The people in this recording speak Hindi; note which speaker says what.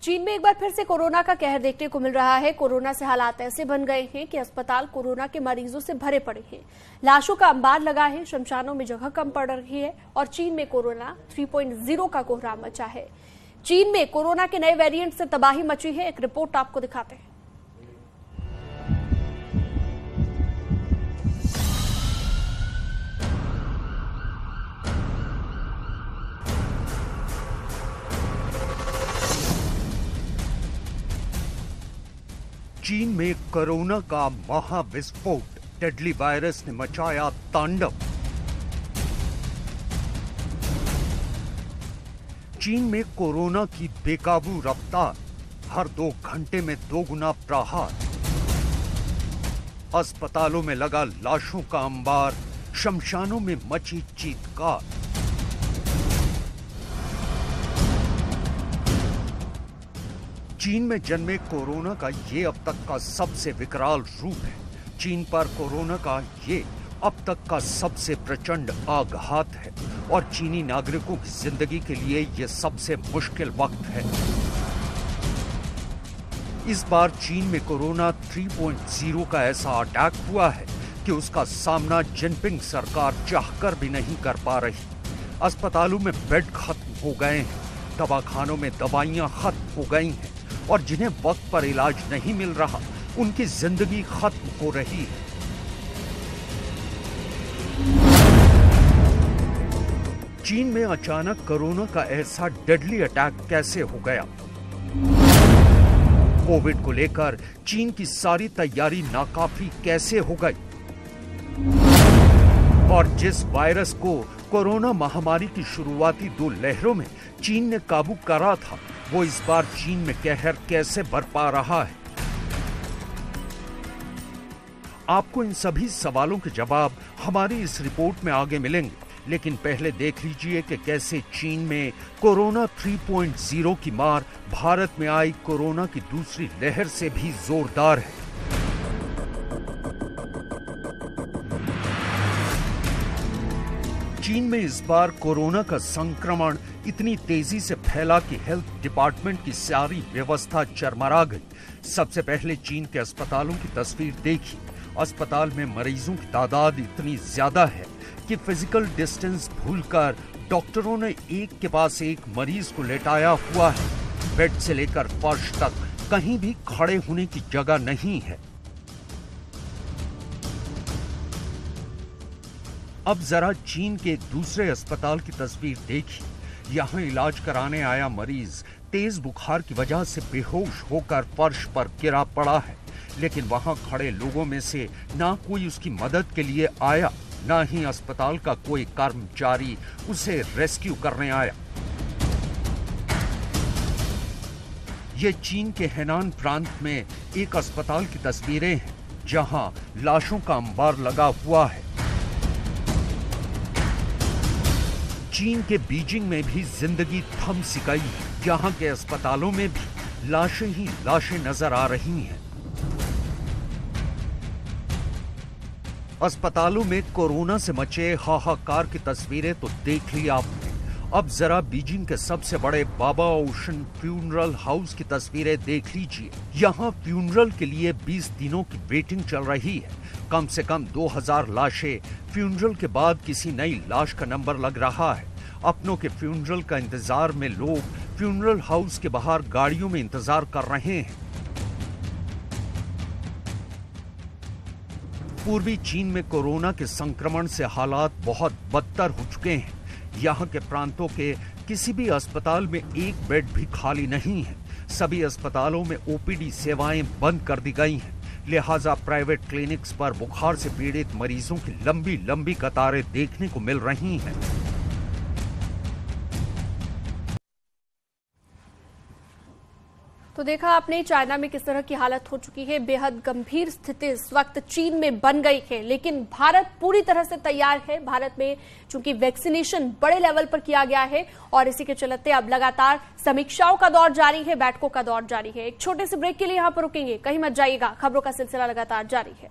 Speaker 1: चीन में एक बार फिर से कोरोना का कहर देखने को मिल रहा है। कोरोना से हालात ऐसे बन गए हैं कि अस्पताल कोरोना के मरीजों से भरे पड़े हैं। लाशों का अंबार लगा है, शमशानों में जगह कम पड़ रही है और चीन में कोरोना 3.0 का कोहराम मचा है। चीन में कोरोना के नए वेरिएंट से तबाही मची है। एक रिपोर्ट आपको दिखाते हैं।
Speaker 2: चीन में कोरोना का महाविस्फोट, डेडली वायरस ने मचाया तांडव। चीन में कोरोना की बेकाबू रफ्तार, हर 2 घंटे में 2 गुना प्रहार। अस्पतालों में लगा लाशों का अंबार, शमशानों में मची चीत्कार। चीन में जन्मे कोरोना का ये अब तक का सबसे विकराल रूप है। चीन पर कोरोना का ये अब तक का सबसे प्रचंड आघात है और चीनी नागरिकों की जिंदगी के लिए ये सबसे मुश्किल वक्त है। इस बार चीन में कोरोना 3.0 का ऐसा अटैक हुआ है कि उसका सामना जिनपिंग सरकार चाहकर भी नहीं कर पा रही। अस्पतालों में बेड खत्म हो गए हैं, दवाखानों में दवाइयां खत्म हो गई हैं और जिन्हें वक्त पर इलाज नहीं मिल रहा, उनकी जिंदगी खत्म हो रही है। चीन में अचानक कोरोना का ऐसा डेडली अटैक कैसे हो गया? कोविड को लेकर चीन की सारी तैयारी नाकाफी कैसे हो गई? और जिस वायरस को कोरोना महामारी की शुरुआती 2 लहरों में चीन ने काबू करा था, वो इस बार चीन में कहर कैसे बरपा रहा है? आपको इन सभी सवालों के जवाब हमारी इस रिपोर्ट में आगे मिलेंगे, लेकिन पहले देख लीजिए कि कैसे चीन में कोरोना 3.0 की मार भारत में आई कोरोना की दूसरी लहर से भी जोरदार है। चीन में इस बार कोरोना का संक्रमण इतनी तेजी से फैला कि हेल्थ डिपार्टमेंट की सारी व्यवस्था चरमरा गई। सबसे पहले चीन के अस्पतालों की तस्वीर देखी। अस्पताल में मरीजों की तादाद इतनी ज्यादा है कि फिजिकल डिस्टेंस भूलकर डॉक्टरों ने एक के पास एक मरीज को लेटाया हुआ है। बेड से लेकर फर्श तक कहीं भी खड़े होने की जगह नहीं है। अब जरा चीन के एक दूसरे अस्पताल की तस्वीर देखिए। यहाँ इलाज कराने आया मरीज तेज बुखार की वजह से बेहोश होकर फर्श पर गिरा पड़ा है, लेकिन वहां खड़े लोगों में से ना कोई उसकी मदद के लिए आया, ना ही अस्पताल का कोई कर्मचारी उसे रेस्क्यू करने आया। ये चीन के हेनान प्रांत में एक अस्पताल की तस्वीरें हैं, जहां लाशों का अंबार लगा हुआ है। चीन के बीजिंग में भी जिंदगी थम सी गई है। यहाँ के अस्पतालों में भी लाशें ही लाशें नजर आ रही हैं। अस्पतालों में कोरोना से मचे हाहाकार की तस्वीरें तो देख ली आपने। अब जरा बीजिंग के सबसे बड़े बाबा ओशन फ्यूनरल हाउस की तस्वीरें देख लीजिए। यहाँ फ्यूनरल के लिए 20 दिनों की वेटिंग चल रही है। कम से कम 2000 लाशें फ्यूनरल के बाद किसी नई लाश का नंबर लग रहा है। अपनों के फ्यूनरल का इंतजार में लोग फ्यूनरल हाउस के बाहर गाड़ियों में इंतजार कर रहे हैं। पूर्वी चीन में कोरोना के संक्रमण से हालात बहुत बदतर हो चुके हैं। यहाँ के प्रांतों के किसी भी अस्पताल में एक बेड भी खाली नहीं है। सभी अस्पतालों में ओपीडी सेवाएं बंद कर दी गई हैं। लिहाजा प्राइवेट क्लिनिक्स पर बुखार से पीड़ित मरीजों की लंबी लंबी कतारें देखने को मिल रही हैं।
Speaker 1: तो देखा आपने चाइना में किस तरह की हालत हो चुकी है। बेहद गंभीर स्थिति इस वक्त चीन में बन गई है, लेकिन भारत पूरी तरह से तैयार है। भारत में चूंकि वैक्सीनेशन बड़े लेवल पर किया गया है और इसी के चलते अब लगातार समीक्षाओं का दौर जारी है, बैठकों का दौर जारी है। एक छोटे से ब्रेक के लिए यहां पर रुकेंगे, कहीं मत जाइएगा, खबरों का सिलसिला लगातार जारी है।